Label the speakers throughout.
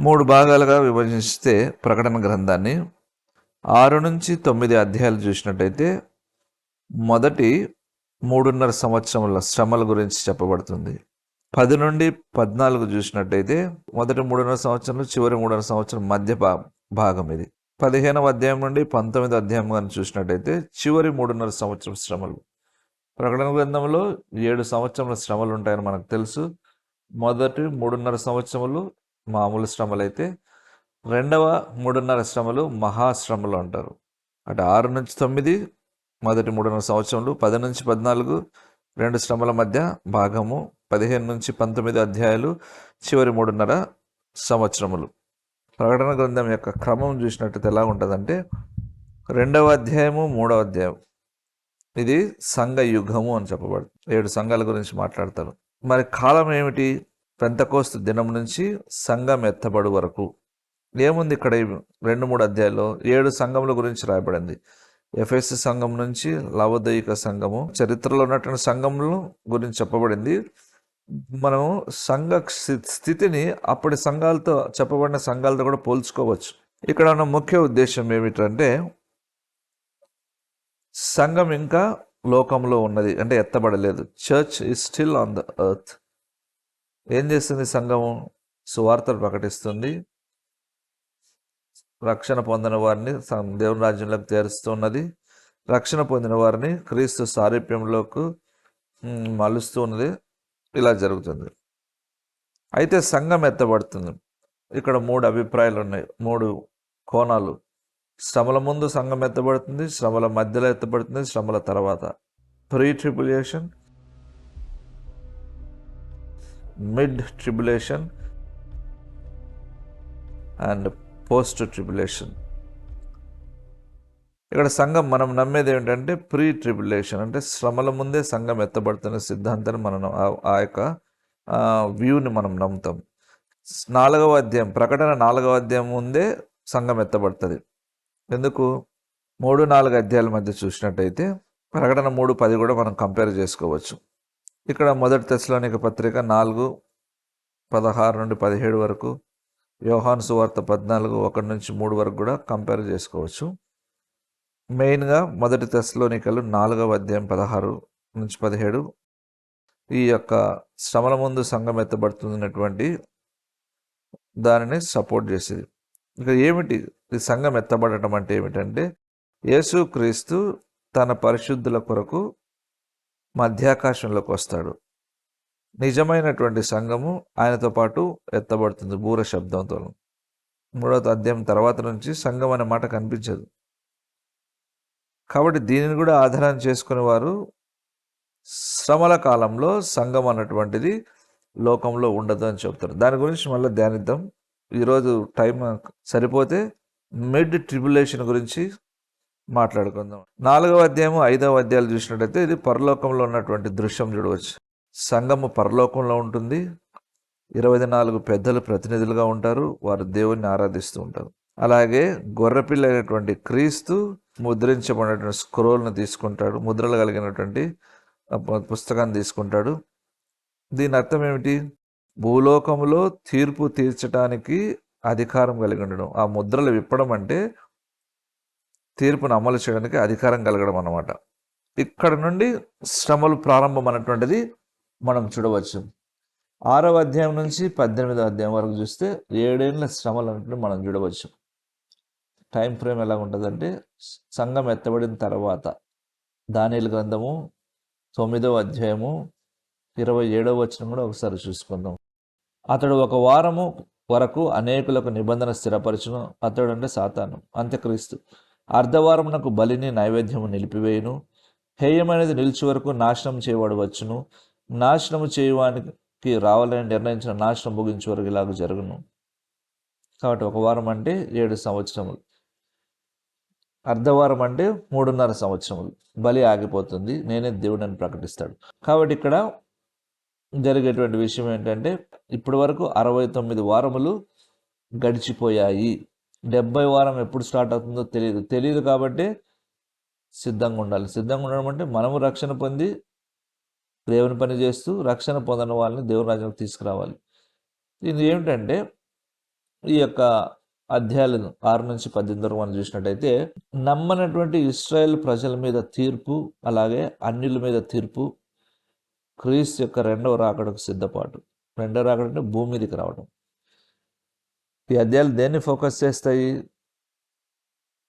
Speaker 1: 3 భాగాలుగా విభజిస్తే ప్రకటన గ్రంథాన్ని 6-9 అధ్యాయాలు చూసినట్టయితే మొదటి 3.5 సంవత్సరముల శ్రమల గురించి చెప్పబడుతుంది. 10-14 చూసినట్టయితే మొదటి 3.5 సంవత్సరాలు, చివరి 3.5 సంవత్సరం మధ్య భాగం ఇది. 15వ అధ్యాయం నుండి 19వ అధ్యాయం కానీ చూసినట్టయితే చివరి 3.5 సంవత్సరం శ్రమలు. ప్రకటన గ్రంథంలో 7 సంవత్సరముల శ్రమలు ఉంటాయని మనకు తెలుసు. మొదటి 3.5 సంవత్సరములు మామూలు శ్రమలు అయితే రెండవ 3.5 శ్రమలు మహాశ్రమలు అంటారు. అటు 6-9 మొదటి 3.5 సంవత్సరములు, 10-14 2 శ్రమల మధ్య భాగము, 15-19 అధ్యాయాలు చివరి 3.5 సంవత్సరములు. ప్రకటన గ్రంథం యొక్క క్రమం చూసినట్టయితే ఎలా ఉంటుందంటే 2వ అధ్యాయము 3వ అధ్యాయం ఇది సంఘ యుగము అని చెప్పబడుతుంది. 7 సంఘాల గురించి మాట్లాడతారు. మరి కాలం ఏమిటి? పెంతెకోస్తు దినం నుంచి సంఘం ఎత్తబడు వరకు ఏముంది? ఇక్కడ 2-3 అధ్యాయాల్లో 7 సంఘముల గురించి రాయబడింది. ఎఫెసు సంఘం నుంచి లవొదికయ సంఘము, చరిత్రలో ఉన్నటువంటి సంఘముల గురించి చెప్పబడింది. మనము సంఘ స్థితిని అప్పటి సంఘాలతో చెప్పబడిన సంఘాలతో కూడా పోల్చుకోవచ్చు. ఇక్కడ ఉన్న ముఖ్య ఉద్దేశం ఏమిటంటే సంఘం ఇంకా లోకంలో ఉన్నది, అంటే ఎత్తబడలేదు. Church is still on the earth. ఏం చేస్తుంది సంఘము? సువార్తను ప్రకటిస్తుంది, రక్షణ పొందిన వారిని దేవుని రాజ్యంలోకి చేరుస్తున్నది, రక్షణ పొందిన వారిని క్రీస్తు సారూప్యంలోకి మలుస్తూ ఉన్నది. ఇలా జరుగుతుంది. అయితే సంఘం ఎత్తబడుతుంది. ఇక్కడ 3 అభిప్రాయాలు ఉన్నాయి, 3 కోణాలు. శ్రమల ముందు సంఘం ఎత్తబడుతుంది, శ్రమల మధ్యలో ఎత్తబడుతుంది, శ్రమల తర్వాత. Pre tribulation, mid tribulation and post tribulation. ఇక్కడ సంఘం మనం నమ్మేది ఏమిటంటే ప్రీ ట్రిబులేషన్, అంటే శ్రమల ముందే సంఘం ఎత్తబడుతున్న సిద్ధాంతాన్ని మనం ఆ యొక్క వ్యూని మనం నమ్ముతాం. 4వ అధ్యాయం ప్రకటన 4వ అధ్యాయం ముందే సంఘం ఎత్తబడుతుంది. ఎందుకు? 3-4 అధ్యాయాల మధ్య చూసినట్టయితే ప్రకటన 3:10 కూడా మనం కంపేర్ చేసుకోవచ్చు. ఇక్కడ మొదటి తెస్సలోనిక పత్రిక 4:16-17 వరకు, యోహాను సువార్త 14:1-3 వరకు కూడా కంపేర్ చేసుకోవచ్చు. మెయిన్గా మొదటి తెస్సలోనికలు 4వ అధ్యాయం 16-17 ఈ యొక్క శ్రమల ముందు సంఘం ఎత్తబడుతున్నటువంటి దానిని సపోర్ట్ చేసేది. ఇక ఏమిటి ఈ సంఘం ఎత్తబడటం అంటే? ఏమిటంటే యేసుక్రీస్తు తన పరిశుద్ధుల కొరకు మధ్యాకాశంలోకి వస్తాడు. నిజమైనటువంటి సంఘము ఆయనతో పాటు ఎత్తబడుతుంది బూర శబ్దంతో. 3వ అధ్యాయం తర్వాత నుంచి సంఘం అనే మాట కనిపించదు. కాబట్టి దీనిని కూడా ఆధారం చేసుకునే వారు శ్రమల కాలంలో సంఘం అన్నటువంటిది లోకంలో ఉండదు అని చెప్తారు. దాని గురించి మళ్ళీ ధ్యానిద్దాం. ఈరోజు టైం సరిపోతే మిడ్ ట్రిబులేషన్ గురించి మాట్లాడుకుందాం. 4వ అధ్యాయము 5వ అధ్యాయాలు చూసినట్టయితే ఇది పరలోకంలో ఉన్నటువంటి దృశ్యం చూడవచ్చు. సంఘము పరలోకంలో ఉంటుంది. 24 పెద్దలు ప్రతినిధులుగా ఉంటారు. వారు దేవుణ్ణి ఆరాధిస్తూ ఉంటారు. అలాగే గొర్రెపిల్ల అయినటువంటి క్రీస్తు ముద్రించబడినటువంటి స్క్రోల్ని తీసుకుంటాడు, ముద్రలు కలిగినటువంటి పుస్తకాన్ని తీసుకుంటాడు. దీని అర్థం ఏమిటి? భూలోకంలో తీర్పు తీర్చడానికి అధికారం కలిగి ఉండడం. ఆ ముద్రలు విప్పడం అంటే తీర్పును అమలు చేయడానికి అధికారం కలగడం అన్నమాట. ఇక్కడ నుండి శ్రమలు ప్రారంభం అన్నటువంటిది మనం చూడవచ్చు. 6వ అధ్యాయం నుంచి 18వ అధ్యాయం వరకు చూస్తే 7 ఏళ్ళ శ్రమలు అంటే మనం చూడవచ్చు. టైం ఫ్రేమ్ ఎలా ఉంటుందంటే సంఘం ఎత్తబడిన తర్వాత దానియేలు గ్రంథము 9వ అధ్యాయము 27వ వచనం కూడా ఒకసారి చూసుకుందాం. అతడు 1 వారము వరకు అనేకులకు నిబంధన స్థిరపరచును. అతడు అంటే సాతాను, అంత్యక్రీస్తు. అర్ధవారమునకు బలిని నైవేద్యము నిలిపివేయును. హేయమైనది నిలిచి వరకు నాశనం చేయవాడు వచ్చును. నాశనము చేయడానికి రావాలని నిర్ణయించిన నాశనం ముగించే వరకు ఇలాగ జరుగును. కాబట్టి 1 వారం అంటే 7 సంవత్సరములు, అర్ధవారం అంటే 3.5 సంవత్సరములు. బలి ఆగిపోతుంది, నేనే దేవుడని ప్రకటిస్తాడు. కాబట్టి ఇక్కడ జరిగేటువంటి విషయం ఏంటంటే ఇప్పటి వరకు 69 వారములు గడిచిపోయాయి. 70వ వారం ఎప్పుడు స్టార్ట్ అవుతుందో తెలియదు. కాబట్టి సిద్ధంగా ఉండాలి. సిద్ధంగా ఉండడం అంటే మనము రక్షణ పొంది దేవుని పని చేస్తూ రక్షణ పొందని వాళ్ళని దేవుని రాజ్యంలోకి తీసుకురావాలి. ఇది ఏమిటంటే ఈ యొక్క అధ్యాయాలను 6-18 వరకు మనం చూసినట్టయితే నమ్మనటువంటి ఇశ్రాయేల్ ప్రజల మీద తీర్పు, అలాగే అన్యుల మీద తీర్పు, క్రీస్తు యొక్క రెండవ రాకడకు సిద్ధపాటు. రెండవ రాకడ అంటే భూమి మీదకి రావడం. ఈ అధ్యాయాలు దేన్ని ఫోకస్ చేస్తాయి?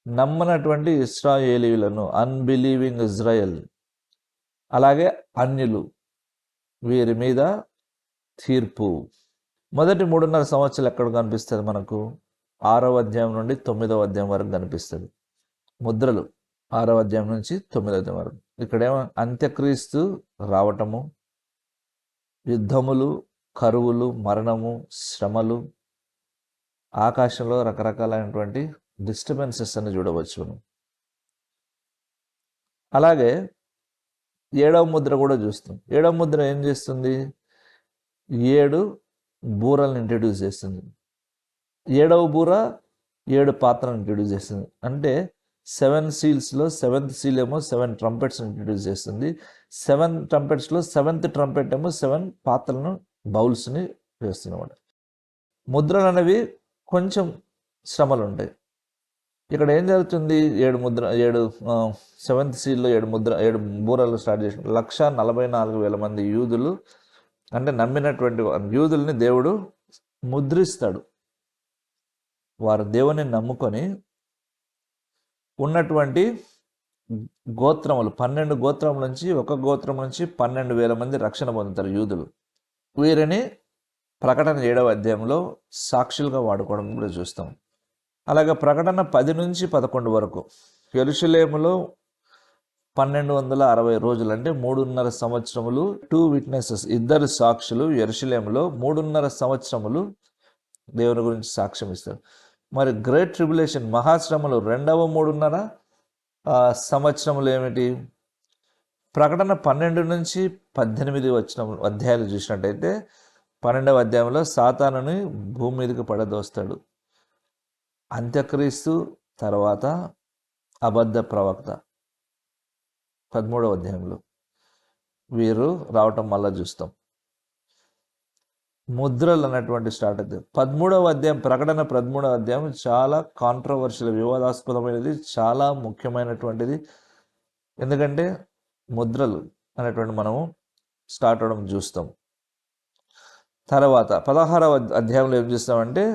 Speaker 1: నమ్మనటువంటి ఇశ్రాయేలీయులను, అన్బిలీవింగ్ ఇజ్రాయెల్, అలాగే అన్యులు, వీరి మీద తీర్పు. మొదటి 3.5 సంవత్సరాలు ఎక్కడ కనిపిస్తుంది మనకు? 6వ అధ్యాయం నుండి 9వ అధ్యాయం వరకు కనిపిస్తుంది. ముద్రలు 6వ అధ్యాయం నుంచి 9వ అధ్యాయం వరకు. ఇక్కడేమో అంత్యక్రీస్తు రావటము, యుద్ధములు, కరువులు, మరణము, శ్రమలు, ఆకాశంలో రకరకాలైనటువంటి డిస్టర్బెన్సెస్ అని చూడవచ్చు మనం. అలాగే 7వ ముద్ర కూడా చూస్తాం. 7వ ముద్ర ఏం చేస్తుంది? 7 బూరలను ఇంట్రడ్యూస్ చేస్తుంది. 7వ బూర 7 పాత్రలను ఇంట్రడ్యూస్ చేస్తుంది. అంటే 7 సీల్స్లో 7th సీల్ ఏమో 7 ట్రంపెట్స్ ఇంట్రడ్యూస్ చేస్తుంది. 7 ట్రంపెట్స్లో 7th ట్రంపెట్ ఏమో 7 పాత్రలను, బౌల్స్ని వేస్తున్నమాట. ముద్రలు అనేవి కొంచెం శ్రమలు ఉంటాయి. ఇక్కడ ఏం జరుగుతుంది? 7th సీల్లో 7 బూరలు స్టార్ట్ చేసిన 144,000 మంది యూదులు, అంటే నమ్మినటువంటి యూదుల్ని దేవుడు ముద్రిస్తాడు. వారు దేవుని నమ్ముకొని ఉన్నటువంటి గోత్రములు, 12 గోత్రముల నుంచి, ఒక గోత్రం నుంచి 12,000 మంది రక్షణ పొందుతారు యూదులు. వీరిని ప్రకటన 7వ అధ్యాయంలో సాక్షులుగా వాడుకోవడం కూడా చూస్తాం. అలాగే ప్రకటన 10 నుంచి 11 వరకు యెరూషలేములో 1260 రోజులు, అంటే 3.5 సంవత్సరములు, 2 విట్నెసెస్, 2 సాక్షులు యెరూషలేములో 3.5 సంవత్సరములు దేవుని గురించి సాక్ష్యం ఇస్తారు. మరి గ్రేట్ ట్రిబులేషన్, మహాశ్రమలు 2వ 3.5 సంవత్సరములు ఏమిటి? ప్రకటన 12 నుంచి 18 అధ్యాయాలు చూసినట్టయితే 12వ అధ్యాయంలో సాతానుని భూమి మీదకి పడదోస్తాడు. అంత్యక్రీస్తు తర్వాత అబద్ధ ప్రవక్త 13వ అధ్యాయంలో వీరు రావటం మళ్ళా చూస్తాం. ముద్రలు అన్నటువంటి స్టార్ట్ అవుతుంది. 13వ అధ్యాయం, ప్రకటన 13వ అధ్యాయం చాలా కాంట్రవర్షియల్, వివాదాస్పదమైనది, చాలా ముఖ్యమైనటువంటిది. ఎందుకంటే ముద్రలు అనేటువంటి మనము స్టార్ట్ అవడం చూస్తాం. తర్వాత 16వ అధ్యాయంలో ఏం చూస్తామంటే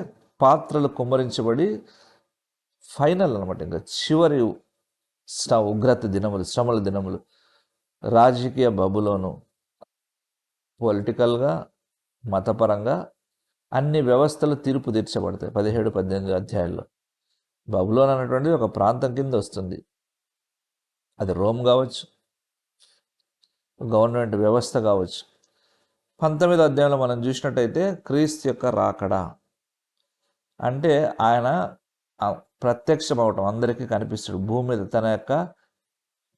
Speaker 1: పాత్రలు కుమ్మరించబడి ఫైనల్ అనమాట, ఇంకా చివరి ఉగ్రత దినములు, శ్రమల దినములు, రాజకీయ బబులోను, పొలిటికల్గా, మతపరంగా అన్ని వ్యవస్థలు తీర్పు తీర్చబడతాయి 17-18 అధ్యాయాల్లో. బబులోన్ అనేటువంటిది ఒక ప్రాంతం కింద వస్తుంది. అది రోమ్ కావచ్చు, గవర్నమెంట్ వ్యవస్థ కావచ్చు. 19వ అధ్యాయంలో మనం చూసినట్టయితే క్రీస్తు యొక్క రాకడ, అంటే ఆయన ప్రత్యక్షం అవటం, అందరికీ కనిపిస్తాడు భూమి మీద తన యొక్క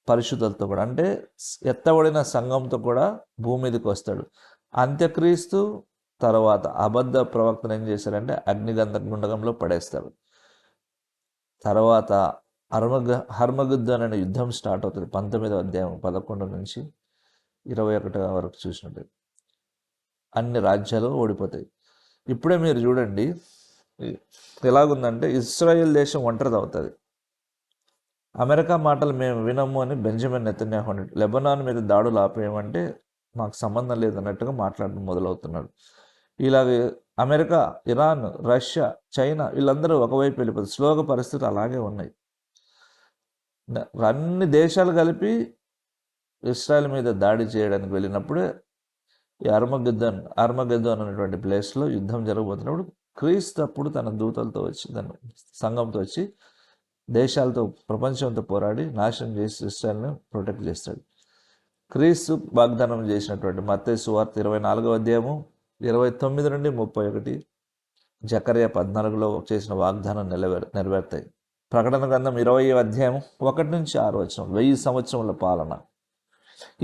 Speaker 1: పరిశుద్ధులతో కూడా, అంటే ఎత్తబడిన సంఘంతో కూడా భూమి మీదకి వస్తాడు. అంత్యక్రీస్తు తర్వాత అబద్ధ ప్రవక్తను ఏం చేశారంటే అగ్నిగుండంలో పడేస్తారు. తర్వాత హర్మగుద్దన్ అనే యుద్ధం స్టార్ట్ అవుతుంది. 19వ అధ్యాయం 11 నుంచి 21 వరకు చూసినట్టు అన్ని రాజ్యాలు ఓడిపోతాయి. ఇప్పుడే మీరు చూడండి ఎలాగుందంటే ఇజ్రాయెల్ దేశం ఒంటరిది అవుతుంది. అమెరికా మాటలు మేము వినము అని బెంజమిన్ నెతన్యాహు అన్నాడు. లెబనాన్ మీద దాడులు ఆపేయమంటే మాకు సంబంధం లేదన్నట్టుగా మాట్లాడడం మొదలవుతున్నాడు. ఇలాగే అమెరికా, ఇరాన్, రష్యా, చైనా వీళ్ళందరూ ఒకవైపు వెళ్ళిపోతారు. శ్లోక పరిస్థితులు అలాగే ఉన్నాయి. అన్ని దేశాలు కలిపి ఇస్రాయల్ మీద దాడి చేయడానికి వెళ్ళినప్పుడే ఈ అర్మగెద్దోన్ అనేటువంటి ప్లేస్లో యుద్ధం జరగబోతున్నప్పుడు క్రీస్తు అప్పుడు తన దూతలతో వచ్చి, తన సంఘంతో వచ్చి దేశాలతో, ప్రపంచంతో పోరాడి నాశనం చేసి ఇస్రాయల్ని ప్రొటెక్ట్ చేస్తాడు. క్రీస్తు వాగ్దానం చేసినటువంటి మత్తయి సువార్త 24వ అధ్యాయము 29 నుండి 31, జకర్యా 14లో చేసిన వాగ్దానం నెరవేరుతాయి. ప్రకటన గ్రంథం 20వ అధ్యాయం 1 నుంచి 6 వచనం 1000 సంవత్సరముల పాలన.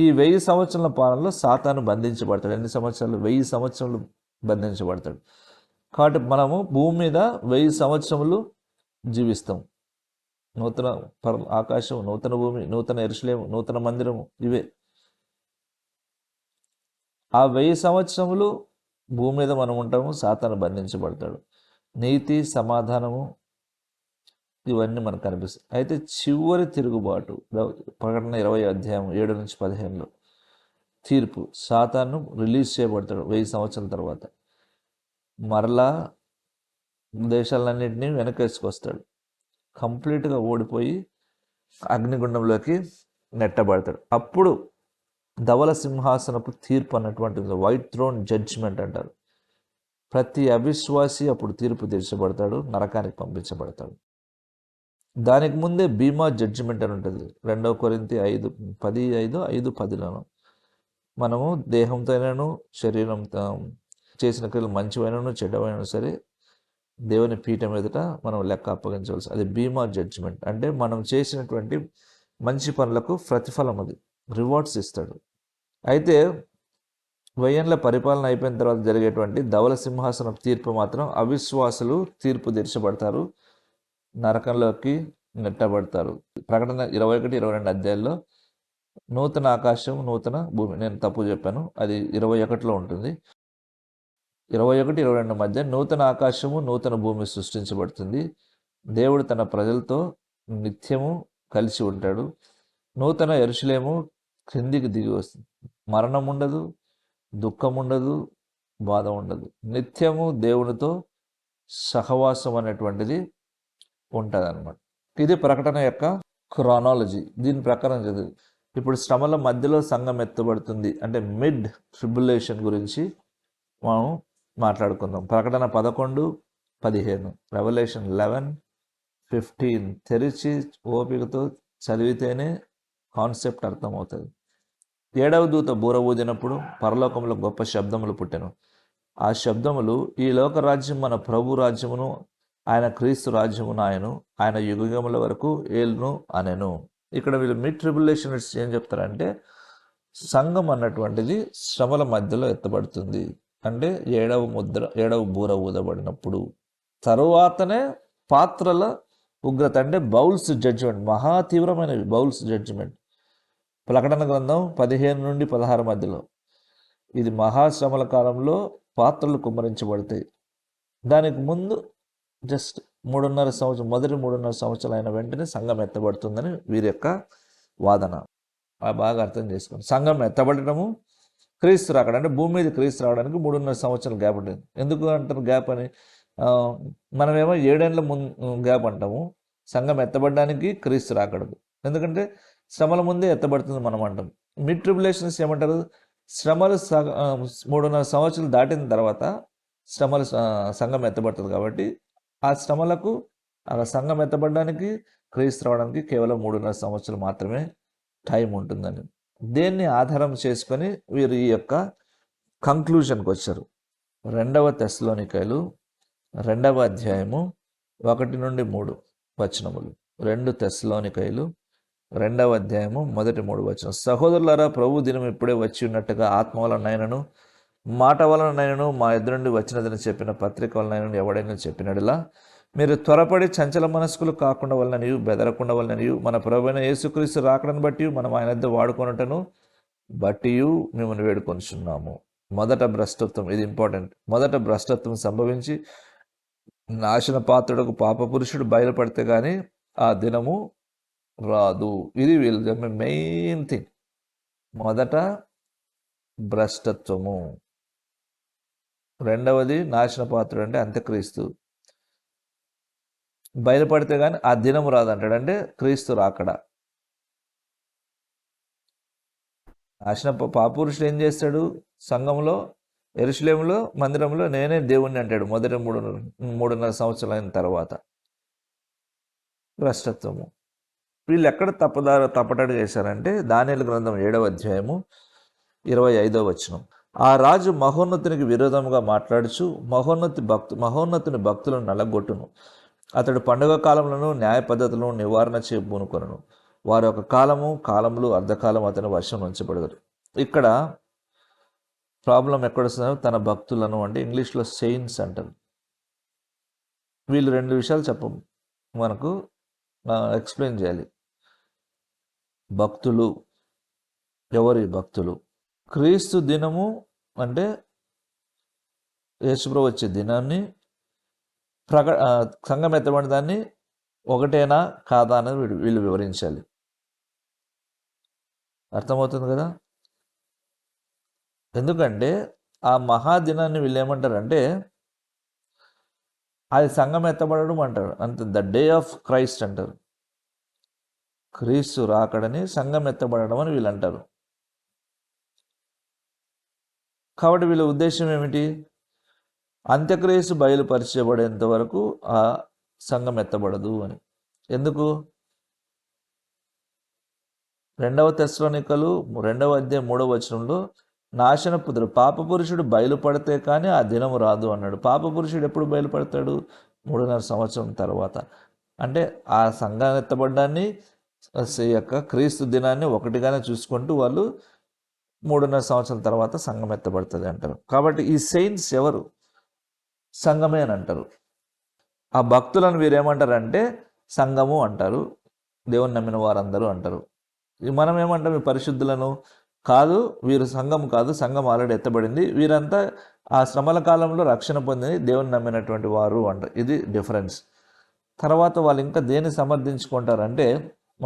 Speaker 1: ఈ 1000 సంవత్సరాల పాలనలో సాతాను బంధించబడతాడు. ఎన్ని సంవత్సరాలు? 1000 సంవత్సరాలు బంధించబడతాడు. కాబట్టి మనము భూమి మీద 1000 సంవత్సరములు జీవిస్తాం. నూతన ఆకాశం, నూతన భూమి, నూతన యెరూషలేము, నూతన మందిరము, ఇవే. ఆ 1000 సంవత్సరములు భూమి మీద మనం ఉంటాము, సాతాను బంధించబడతాడు. నీతి, సమాధానము ఇవన్నీ మనకు కనిపిస్తాయి. అయితే చివరి తిరుగుబాటు ప్రకటన 20 అధ్యాయం 7-15లో తీర్పు. సాతాను రిలీజ్ చేయబడతాడు 1000 సంవత్సరాల తర్వాత. మరలా దేశాలన్నింటినీ వెనకేసుకొస్తాడు. కంప్లీట్గా ఓడిపోయి అగ్నిగుండంలోకి నెట్టబడతాడు. అప్పుడు ధవల సింహాసనపు తీర్పు అన్నటువంటిది వైట్ థ్రోన్ జడ్జిమెంట్ అంటారు. ప్రతి అవిశ్వాసి అప్పుడు తీర్పు తీర్చబడతాడు, నరకానికి పంపించబడతాడు. దానికి ముందే బీమా జడ్జిమెంట్ అని ఉంటుంది. 2 కొరింథీ 5:10 మనము దేహంతోనూ శరీరంతో చేసిన క్రియలు మంచివైనను చెడ్డవైనను సరే దేవుని పీఠం ఎదుట మనం లెక్క అప్పగించవలసి. అది బీమా జడ్జిమెంట్. అంటే మనం చేసినటువంటి మంచి పనులకు ప్రతిఫలం, అది రివార్డ్స్ ఇస్తాడు. అయితే 1000 ఏళ్ల పరిపాలన అయిపోయిన తర్వాత జరిగేటువంటి ధవల సింహాసనం తీర్పు మాత్రం అవిశ్వాసులు తీర్పు తీర్చబడతారు, నరకంలోకి నెట్టబడతారు. ప్రకటన 21-22 అధ్యాయాల్లో నూతన ఆకాశం, నూతన భూమి, నేను తప్పు చెప్పాను, అది 21లో ఉంటుంది. 21-22 మధ్య నూతన ఆకాశము, నూతన భూమి సృష్టించబడుతుంది. దేవుడు తన ప్రజలతో నిత్యము కలిసి ఉంటాడు. నూతన యెరూషలేము క్రిందికి దిగి వస్తుంది. మరణం ఉండదు, దుఃఖం ఉండదు, బాధ ఉండదు. నిత్యము దేవునితో సహవాసం అనేటువంటిది ఉంటుంది అన్నమాట. ఇది ప్రకటన యొక్క క్రానాలజీ. దీని ప్రకారం చదువు. ఇప్పుడు శ్రమల మధ్యలో సంఘం ఎత్తబడుతుంది అంటే మిడ్ ట్రిబులేషన్ గురించి మనం మాట్లాడుకుందాం. ప్రకటన 11-15, రెవల్యూషన్ 11-15 తెరిచి ఓపికతో చదివితేనే కాన్సెప్ట్ అర్థమవుతుంది. 7వ దూత బూర ఊదినప్పుడు పరలోకంలో గొప్ప శబ్దములు పుట్టెను. ఆ శబ్దములు, ఈ లోక రాజ్యం మన ప్రభు రాజ్యమును, ఆయన క్రీస్తు రాజ్యమును ఆయన యుగముల వరకు ఏలును అనెను. ఇక్కడ వీళ్ళు మిడ్ ట్రిబులేషనిస్ట్స్ ఏం చెప్తారంటే సంఘం అన్నటువంటిది శ్రమల మధ్యలో ఎత్తబడుతుంది. అంటే 7వ బూర ఊదబడినప్పుడు తరువాతనే పాత్రల ఉగ్రత, అంటే బౌల్స్ జడ్జిమెంట్, మహా తీవ్రమైనవి బౌల్స్ జడ్జిమెంట్. ప్రకటన గ్రంథం 15-16 మధ్యలో ఇది మహాశ్రమల కాలంలో పాత్రలు కుమ్మరించబడతాయి. దానికి ముందు జస్ట్ 3.5 సంవత్సరం, మొదటి 3.5 సంవత్సరాలు అయిన వెంటనే సంఘం ఎత్తబడుతుందని వీరి యొక్క వాదన. బాగా అర్థం చేసుకోండి. సంఘం ఎత్తబడటము, క్రీస్తు రాకడ, అంటే భూమి మీద క్రీస్తు రావడానికి 3.5 సంవత్సరాల గ్యాప్ ఉంటుంది. ఎందుకు అంటారు గ్యాప్ అని? మనమేమో 7 ఏళ్ల గ్యాప్ అంటాము. సంఘం ఎత్తబడడానికి క్రీస్తు రాకడదు. ఎందుకంటే శ్రమల ముందే ఎత్తబడుతుంది మనం అంటాం. మిడ్ ట్రిబులేషన్స్ ఏమంటారు? శ్రమలు 3.5 సంవత్సరాలు దాటిన తర్వాత సంఘం ఎత్తబడుతుంది. కాబట్టి ఆ శ్రమలకు, ఆ సంఘం ఎత్తబడడానికి, క్రీస్తు రావడానికి కేవలం 3.5 సంవత్సరాలు మాత్రమే టైం ఉంటుందని దేన్ని ఆధారం చేసుకొని వీరు ఈ యొక్క కంక్లూజన్కి వచ్చారు. 2వ తెస్సలోనికైలు 2వ అధ్యాయము 1-3 వచనములు. 2 తెస్సలోనికైలు 2వ అధ్యాయము 1-3 వచనం. సహోదరులారా, ప్రభు దినం ఇప్పుడే వచ్చి ఉన్నట్టుగా ఆత్మ వలనైనను మాట వలనైనను మా ఎదురు నుండి వచ్చినదని చెప్పిన పత్రిక వలనైనను ఎవడైనా చెప్పినట్లా మీరు త్వరపడి చంచల మనస్కులు కాకుండా వలననియు బెదరకుండా వలననియు మన ప్రభువైన యేసుక్రీస్తు రాకడను బట్టి మనం ఆయన వద్ద వాడుకొనుటను బట్టి మిమ్మల్ని వేడుకొనుచున్నాము. మొదట భ్రష్టత్వం, ఇది ఇంపార్టెంట్. మొదట భ్రష్టత్వం సంభవించి నాశన పాత్రుడకు పాప పురుషుడు బయలుపడితే కానీ ఆ దినము రాదు. ఇది వీళ్ళు మెయిన్ థింగ్. మొదట భ్రష్టత్వము, రెండవది నాశన పాత్రుడు అంటే అంత్యక్రీస్తు బయలుపడితే కానీ ఆ దినం రాదంటాడు. అంటే క్రీస్తు రాకడ. నాశన పాపురుషుడు ఏం చేస్తాడు? సంఘంలో, యెరూషలేములో, మందిరంలో నేనే దేవుణ్ణి అంటాడు మొదటి 3.5 సంవత్సరాలు అయిన తర్వాత. భ్రష్టత్వము. వీళ్ళు ఎక్కడ తప్పటడు చేశారంటే దానియేలు గ్రంథం 7వ అధ్యాయము 25వ వచనం. ఆ రాజు మహోన్నతునికి విరోధముగా మాట్లాడుచు మహోన్నతుని భక్తులను నలగొట్టును. అతడు పండుగ కాలంలో న్యాయ పద్ధతులను నివారణ చేయబూనుకొనను. వారి యొక్క కాలములు అర్ధకాలం అతని వశం ఉంచబడదు. ఇక్కడ ప్రాబ్లం ఎక్కడొస్తుందో తన భక్తులను, అంటే ఇంగ్లీష్లో సెయింట్స్ అంటారు. వీళ్ళు 2 విషయాలు మనకు ఎక్స్ప్లెయిన్ చేయాలి. భక్తులు ఎవరి భక్తులు? క్రీస్తు దినము అంటే యేసుప్రభు వచ్చే దినాన్ని సంఘం ఎత్తబడిన దాన్ని ఒకటేనా కాదా అనేది వీళ్ళు వివరించాలి. అర్థమవుతుంది కదా? ఎందుకంటే ఆ మహాదినాన్ని వీళ్ళు ఏమంటారంటే అది సంఘం ఎత్తబడడం అంటారు. అంతే, ద డే ఆఫ్ క్రైస్ట్ అంటారు. క్రీస్తు రాకడని సంఘం ఎత్తబడడం అని వీళ్ళు అంటారు. కాబట్టి వీళ్ళ ఉద్దేశం ఏమిటి? అంత్యక్రీస్తు బయలుపరచబడేంత వరకు ఆ సంఘం ఎత్తబడదు అని. ఎందుకు? 2 తెస్సలోనికలు 2వ అధ్యాయం 3వ వచనంలో నాశనపుత్రుడు పాపపురుషుడు బయలుపడితే కానీ ఆ దినము రాదు అన్నాడు. పాపపురుషుడు ఎప్పుడు బయలుపడతాడు? 3.5 సంవత్సరం తర్వాత. అంటే ఆ సంఘాన్ని ఎత్తబడ్డాన్ని యొక్క క్రీస్తు దినాన్ని ఒకటిగానే చూసుకుంటూ వాళ్ళు 3.5 సంవత్సరాల తర్వాత సంఘం ఎత్తబడుతుంది అంటారు. కాబట్టి ఈ సెయింట్స్ ఎవరు? సంఘమే అని అంటారు. ఆ భక్తులను వీరేమంటారంటే సంఘము అంటారు. దేవుని నమ్మిన వారందరూ అంటారు. మనం ఏమంటాం? ఈ పరిశుద్ధులను కాదు, వీరు సంఘం కాదు, సంఘం ఆల్రెడీ ఎత్తబడింది, వీరంతా ఆ శ్రమల కాలంలో రక్షణ పొంది దేవుని నమ్మినటువంటి వారు అంటారు. ఇది డిఫరెన్స్. తర్వాత వాళ్ళు ఇంకా దేన్ని సమర్థించుకుంటారంటే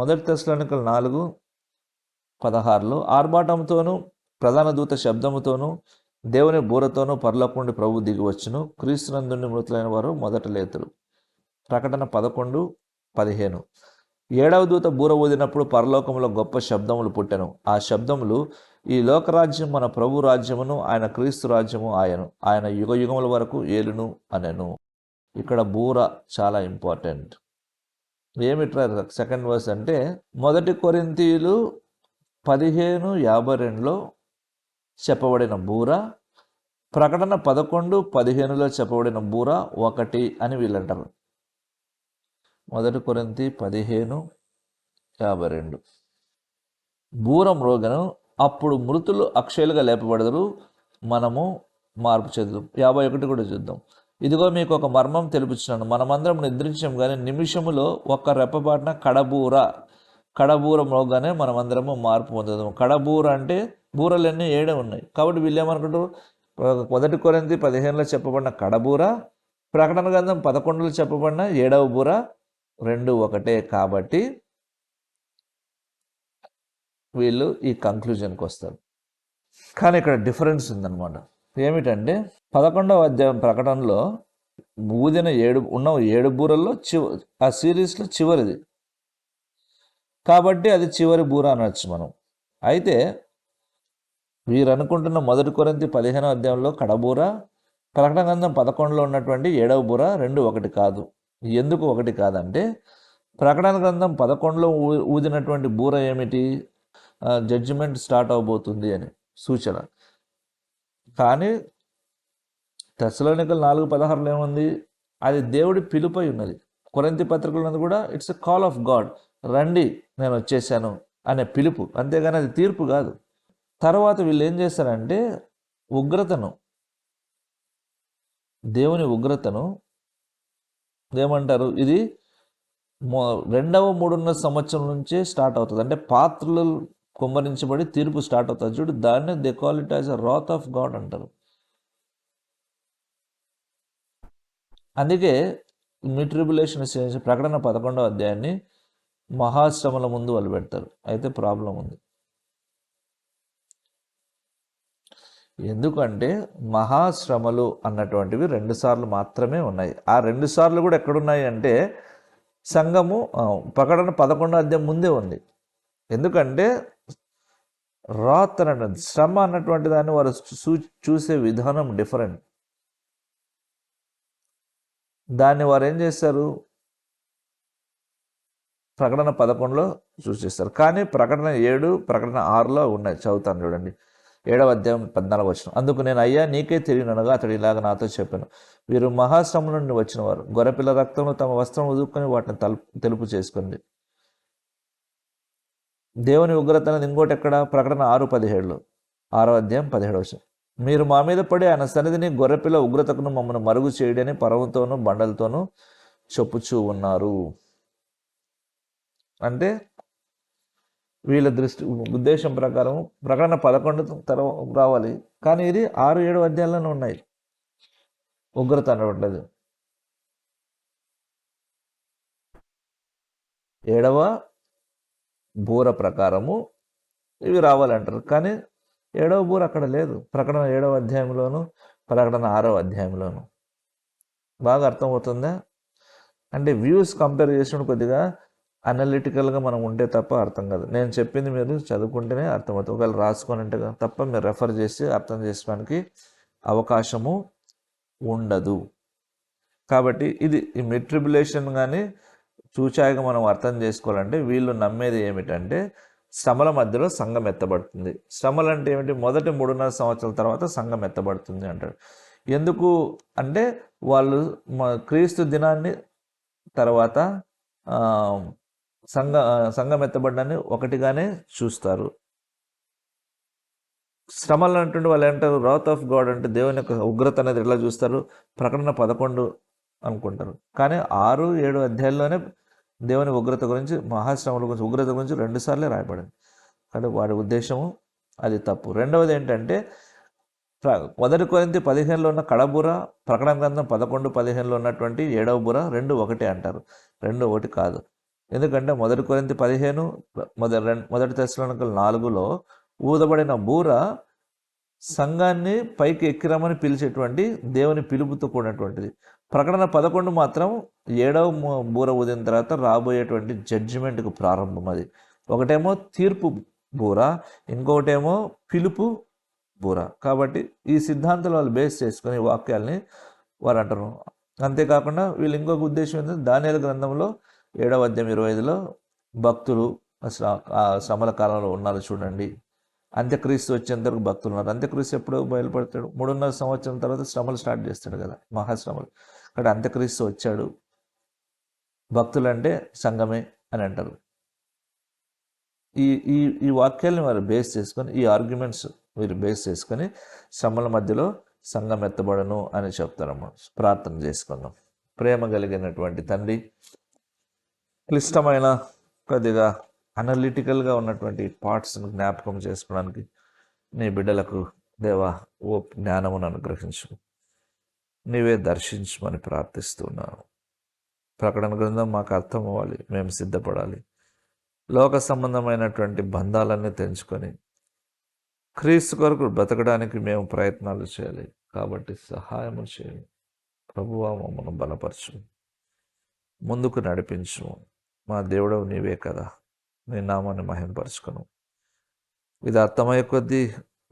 Speaker 1: 1 తెస్సలోనికలు 4:16లో ఆర్భాటంతోనూ ప్రధాన దూత శబ్దముతోనూ దేవుని బూరతోనూ పరలోకం నుండి ప్రభువు దిగివచ్చును, క్రీస్తునందుండి మృతులైన వారు మొదట లేతురు. ప్రకటన 11:15 7వ దూత బూర ఊదినప్పుడు పరలోకంలో గొప్ప శబ్దములు పుట్టెను. ఆ శబ్దములు, ఈ లోకరాజ్యం మన ప్రభు రాజ్యమును, ఆయన క్రీస్తు రాజ్యము ఆయను, ఆయన యుగ యుగముల వరకు ఏలును అనెను. ఇక్కడ బూర చాలా ఇంపార్టెంట్. ఏమిట్రా సెకండ్ వర్స్ అంటే 1 కొరింథీయులు 15:52లో చెప్పబడిన బూర, ప్రకటన 11:15లో చెప్పబడిన బూర ఒకటి అని వీళ్ళంటారు. 1 కొరింథీ 15:52 బూర మ్రోగను, అప్పుడు మృతులు అక్షయులుగా లేపబడదురు, మనము మార్పు చెందుదాం. 51 కూడా చూద్దాం. ఇదిగో మీకు ఒక మర్మం తెలుపుచున్నాను, మనమందరం నిద్రించాం కానీ నిమిషములో ఒక్క రెప్పపాటున కడబూర మ్రోగానే మనమందరము మార్పు పొందుదాము. కడబూర అంటే బూరలన్నీ 7 ఉన్నాయి. కాబట్టి వీళ్ళు ఏమనుకుంటారు? 1 కొరింథీ 15లో చెప్పబడిన కడబూర, ప్రకటన గ్రంథం 11లో చెప్పబడిన 7వ బూర 2 ఒకటే. కాబట్టి వీళ్ళు ఈ కంక్లూజన్కి వస్తారు. కానీ ఇక్కడ డిఫరెన్స్ ఉందన్నమాట. ఏమిటంటే 11వ అధ్యాయం ప్రకటనలో ఊదిన 7 బూరల్లో ఆ సిరీస్లో చివరిది కాబట్టి అది చివరి బూర అనొచ్చు మనం. అయితే వీరు అనుకుంటున్న 1 కొరింథీ 15వ అధ్యాయంలో కడబూర, ప్రకటన గ్రంథం 11లో ఉన్నటువంటి 7వ బూర 2 ఒకటి కాదు. ఎందుకు ఒకటి కాదంటే ప్రకటన గ్రంథం 11లో ఊదినటువంటి బూర ఏమిటి? జడ్జిమెంట్ స్టార్ట్ అవబోతుంది అని సూచన. కానీ తెస్సలోనికలు 4:16లో ఏముంది? అది దేవుడి పిలుపై ఉన్నది. కొరింథీ పత్రికలో కూడా it's a call of God, రండి నేను వచ్చేసాను అనే పిలుపు, అంతేగాని అది తీర్పు కాదు. తర్వాత వీళ్ళు ఏం చేస్తారంటే దేవుని ఉగ్రతను ఏమంటారు? ఇది 2వ 3.5 సంవత్సరం నుంచే స్టార్ట్ అవుతుంది. అంటే పాత్రలు కుమ్మరించబడి తీర్పు స్టార్ట్ అవుతుంది చూడు, దాన్ని they call it as a Rath of God అంటారు. అందుకే మిడ్ ట్రిబ్యులేషన్ ప్రకటన 11వ అధ్యాయాన్ని మహాశ్రమల ముందు వాళ్ళు పెడతారు. అయితే ప్రాబ్లం ఉంది. ఎందుకంటే మహాశ్రమలు అన్నటువంటివి 2 సార్లు మాత్రమే ఉన్నాయి. ఆ 2 సార్లు కూడా ఎక్కడున్నాయి అంటే సంఘము ప్రకటన 11వ అధ్యాయం ముందే ఉంది. ఎందుకంటే రాత్ అన్నటువంటి శ్రమ అన్నటువంటి దాన్ని వారు చూసే విధానం డిఫరెంట్. దాన్ని వారు ఏం చేస్తారు? ప్రకటన 11లో సూచిస్తారు. కానీ ప్రకటన 7, ప్రకటన 6లో ఉన్నాయి. చదువుతాను చూడండి. 7వ అధ్యాయం 14వ వచనం. అందుకు నేను, అయ్యా నీకే తెలియనగా అతడు ఇలాగ నాతో చెప్పాను, వీరు మహాశ్రమ నుండి వచ్చిన వారు, గొర్రెపిల్ల రక్తంలో తమ వస్త్రం ఉదుక్కొని వాటిని తెలుపు చేసుకుంది. దేవుని ఉగ్రత అనేది ఇంకోటి ఎక్కడ? ప్రకటన 6:17లో, 6వ అధ్యాయం 17వ వచనం. మీరు మా మీద పడి ఆయన సన్నిధిని గొర్రెపిల్ల ఉగ్రతకును మమ్మల్ని మరుగు చేయడని పర్వతోనూ బండలతోనూ చెప్పుచూ ఉన్నారు. అంటే వీళ్ళ ఉద్దేశం ప్రకారం ప్రకటన 11 తర్వాత రావాలి, కానీ ఇది 6-7 అధ్యాయాల్లోనే ఉన్నాయి ఉగ్రత అనేటువంటిది. 7వ బూర ప్రకారము ఇవి రావాలంటారు. కానీ 7వ బూర అక్కడ లేదు. ప్రకటన 7వ అధ్యాయంలోను, ప్రకటన 6వ అధ్యాయంలోను. బాగా అర్థమవుతుందా? అంటే వ్యూస్ కంపేర్ చేసినప్పుడు కొద్దిగా అనలిటికల్గా మనం ఉంటే తప్ప అర్థం కాదు. నేను చెప్పింది మీరు చదువుకుంటేనే అర్థమవుతుంది. ఒకవేళ రాసుకొని ఉంటే తప్ప మీరు రెఫర్ చేసి అర్థం చేసుకోవడానికి అవకాశము ఉండదు. కాబట్టి ఇది ఈ మిడ్ ట్రిబ్యులేషన్ కానీ చూచాయిగా మనం అర్థం చేసుకోవాలంటే వీళ్ళు నమ్మేది ఏమిటంటే శ్రమల మధ్యలో సంఘం ఎత్తబడుతుంది. శ్రమలు అంటే ఏమిటి? మొదటి 3.5 సంవత్సరాల తర్వాత సంఘం ఎత్తబడుతుంది అంటాడు. ఎందుకు అంటే వాళ్ళు క్రీస్తు దినాన్ని తర్వాత సంఘం ఎత్తబడ్డాన్ని ఒకటిగానే చూస్తారు. శ్రమలు అంటుంటే వాళ్ళు ఏంటారు? రాత్ ఆఫ్ గాడ్ అంటే దేవుని యొక్క ఉగ్రత అనేది ఎట్లా చూస్తారు? ప్రకటన 11 అనుకుంటారు. కానీ 6, 7 అధ్యాయాల్లోనే దేవుని ఉగ్రత గురించి, మహాశ్రమల గురించి, ఉగ్రత గురించి 2 సార్లే రాయబడింది. అంటే వాడి ఉద్దేశము అది తప్పు. రెండవది ఏంటంటే 1 కొరింథీ 15లో ఉన్న కడబుర, ప్రకటన గ్రంథం 11, 15లో ఉన్నటువంటి 7వ బుర 2 ఒకటే అంటారు. 2 ఒకటి కాదు. ఎందుకంటే 1 కొరింథీ 15, మొదటి తెస్సలోనికలు 4లో ఊదబడిన బూర సంఘాన్ని పైకి ఎక్కిరమని పిలిచేటువంటి దేవుని పిలుపుతో కూడినటువంటిది. ప్రకటన 11 మాత్రం 7వ బూర ఊదిన తర్వాత రాబోయేటువంటి జడ్జిమెంట్కు ప్రారంభం. అది ఒకటేమో తీర్పు బూర, ఇంకొకటేమో పిలుపు బూర. కాబట్టి ఈ సిద్ధాంతాలు వాళ్ళు బేస్ చేసుకుని వాక్యాల్ని వారు అంటారు. అంతేకాకుండా వీళ్ళు ఇంకొక ఉద్దేశం ఏంటంటే దానియేలు గ్రంథంలో 7వ అధ్యాయం 25లో భక్తులు శ్రమల కాలంలో ఉన్నారు చూడండి, అంత్యక్రీస్తు వచ్చేంతవరకు భక్తులు ఉన్నారు. అంత్యక్రీస్తు ఎప్పుడు బయలుపడతాడు? 3.5 సంవత్సరం తర్వాత శ్రమలు స్టార్ట్ చేస్తాడు కదా, మహాశ్రమలు. అక్కడ అంత్యక్రీస్తు వచ్చాడు, భక్తులు అంటే సంఘమే అని అంటారు. ఈ ఈ ఈ వాక్యాలను వారు బేస్ చేసుకొని, ఈ ఆర్గ్యుమెంట్స్ వీరు బేస్ చేసుకొని శ్రమల మధ్యలో సంఘం ఎత్తబడను అని చెప్తారమ్మ. ప్రార్థన చేసుకుందాం. ప్రేమ కలిగినటువంటి తండ్రి, క్లిష్టమైన కొద్దిగా అనలిటికల్గా ఉన్నటువంటి పార్ట్స్ను జ్ఞాపకం చేసుకోవడానికి నీ బిడ్డలకు దేవా ఓ జ్ఞానమును అనుగ్రహించు, నీవే దర్శించమని ప్రార్థిస్తున్నాను. ప్రకటన గ్రంథం మాకు అర్థం అవ్వాలి, మేము సిద్ధపడాలి. లోక సంబంధమైనటువంటి బంధాలన్నీ తెంచుకొని క్రీస్తు కొరకు బ్రతకడానికి మేము ప్రయత్నాలు చేయాలి. కాబట్టి సహాయము చేయండి ప్రభువా, మమ్మల్ని బలపరచు, ముందుకు నడిపించు. మా దేవుడవు నీవే కదా, నీ నామాన్ని మహిమపరచుకును. ఇది అర్థమయ్యే కొద్దీ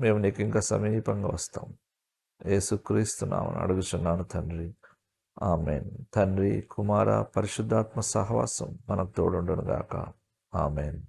Speaker 1: మేము నీకు ఇంకా సమీపంగా వస్తాం. యేసుక్రీస్తు నామమున అడుగుచున్నాను తండ్రి, ఆమెన్. తండ్రి, కుమార, పరిశుద్ధాత్మ సహవాసం మనకు తోడుండును గాక. ఆమెన్.